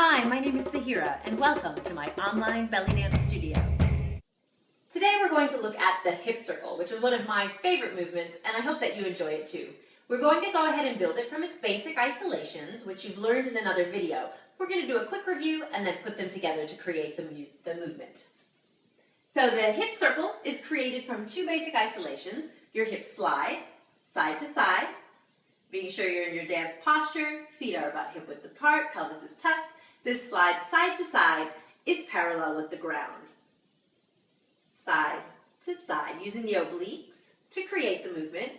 Hi, my name is Sahira, and welcome to my online belly dance studio. Today we're going to look at the hip circle, which is one of my favorite movements, and I hope that you enjoy it too. We're going to go ahead and build it from its basic isolations, which you've learned in another video. We're going to do a quick review and then put them together to create the movement. So the hip circle is created from two basic isolations. Your hips slide, side to side, making sure you're in your dance posture, feet are about hip width apart, pelvis is tucked. This slide side to side is parallel with the ground. Side to side, using the obliques to create the movement.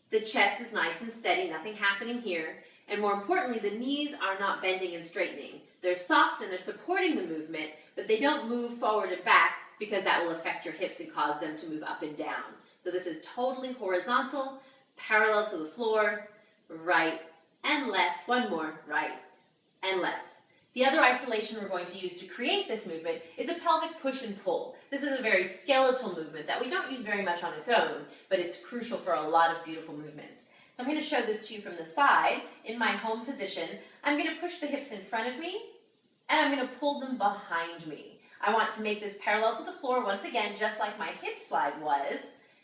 The chest is nice and steady, nothing happening here. And more importantly, the knees are not bending and straightening. They're soft and they're supporting the movement, but they don't move forward and back because that will affect your hips and cause them to move up and down. So this is totally horizontal, parallel to the floor, right and left. One more, right and left. The other isolation we're going to use to create this movement is a pelvic push and pull. This is a very skeletal movement that we don't use very much on its own, but it's crucial for a lot of beautiful movements. So I'm going to show this to you from the side. In my home position, I'm going to push the hips in front of me, and I'm going to pull them behind me. I want to make this parallel to the floor once again, just like my hip slide was.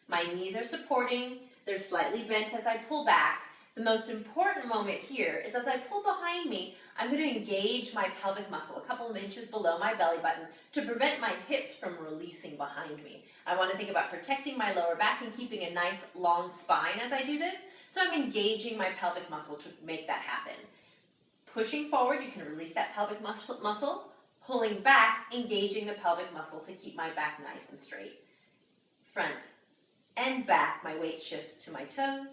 My knees are supporting, they're slightly bent as I pull back. The most important moment here is as I pull behind me, I'm going to engage my pelvic muscle a couple of inches below my belly button to prevent my hips from releasing behind me. I want to think about protecting my lower back and keeping a nice long spine as I do this, so I'm engaging my pelvic muscle to make that happen. Pushing forward, you can release that pelvic muscle. Pulling back, engaging the pelvic muscle to keep my back nice and straight. Front and back, my weight shifts to my toes,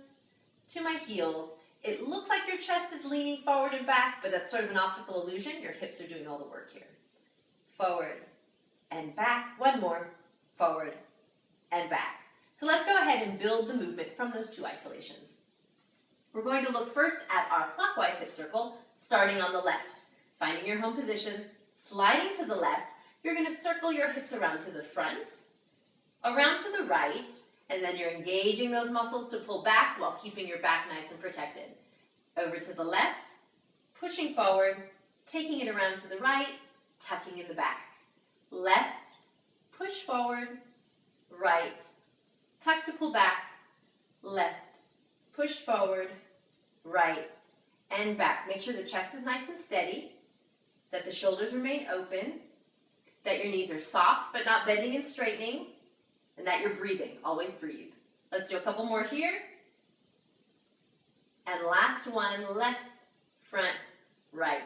to my heels. It looks like your chest is leaning forward and back, but that's sort of an optical illusion. Your hips are doing all the work here. Forward and back. One more. Forward and back. So let's go ahead and build the movement from those two isolations. We're going to look first at our clockwise hip circle, starting on the left. Finding your home position, sliding to the left. You're going to circle your hips around to the front, around to the right, and then you're engaging those muscles to pull back while keeping your back nice and protected. Over to the left, pushing forward, taking it around to the right, tucking in the back. Left, push forward, right, tuck to pull back, left, push forward, right, and back. Make sure the chest is nice and steady, that the shoulders remain open, that your knees are soft but not bending and straightening, and that you're breathing. Always breathe. Let's do a couple more here. And last one, left, front, right,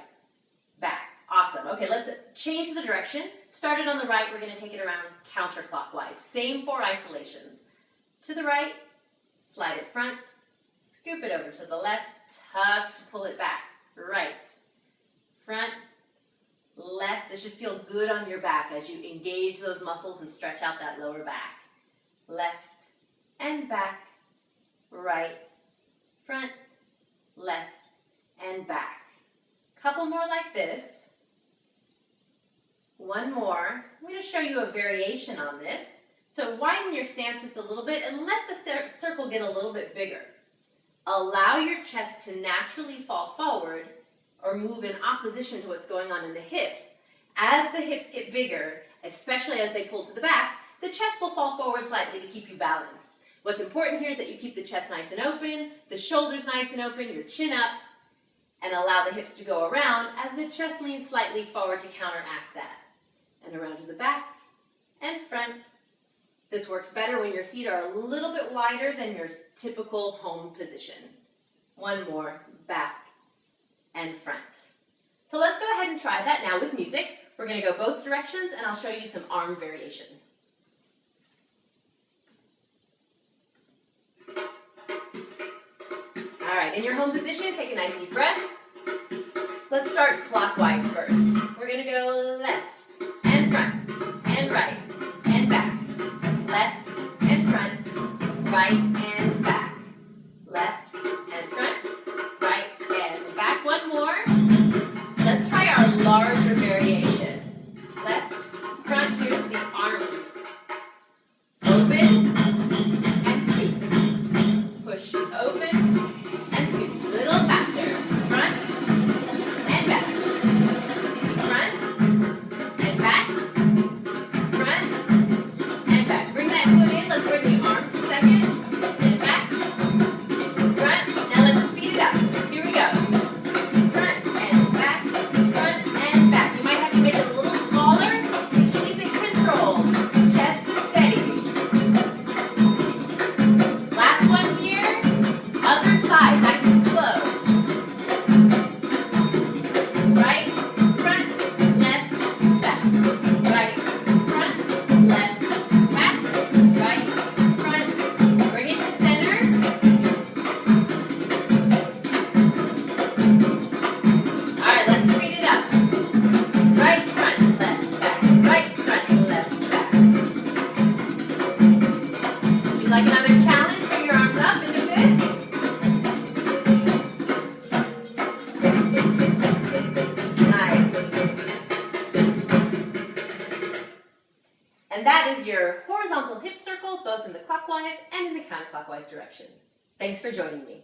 back. Awesome. Okay, let's change the direction. Started on the right, we're going to take it around counterclockwise. Same four isolations. To the right, slide it front, scoop it over to the left, tuck to pull it back. Right, front, left. This should feel good on your back as you engage those muscles and stretch out that lower back. Left and back, right, front, left, and back. Couple more like this. One more. I'm going to show you a variation on this. So widen your stance just a little bit and let the circle get a little bit bigger. Allow your chest to naturally fall forward or move in opposition to what's going on in the hips. As the hips get bigger, especially as they pull to the back, the chest will fall forward slightly to keep you balanced. What's important here is that you keep the chest nice and open, the shoulders nice and open, your chin up, and allow the hips to go around as the chest leans slightly forward to counteract that. And around to the back and front. This works better when your feet are a little bit wider than your typical home position. One more, back and front. So let's go ahead and try that now with music. We're going to go both directions and I'll show you some arm variations. All right, in your home position, take a nice deep breath. Let's start clockwise first. We're going to go left and front and right and back. Left and front, right and back. Left and front, right and back. One more. Let's try our larger variation. Left, front, here's the arms. Open and scoop. Push open and scoop. A little faster. Front and back. And that is your horizontal hip circle, both in the clockwise and in the counterclockwise direction. Thanks for joining me.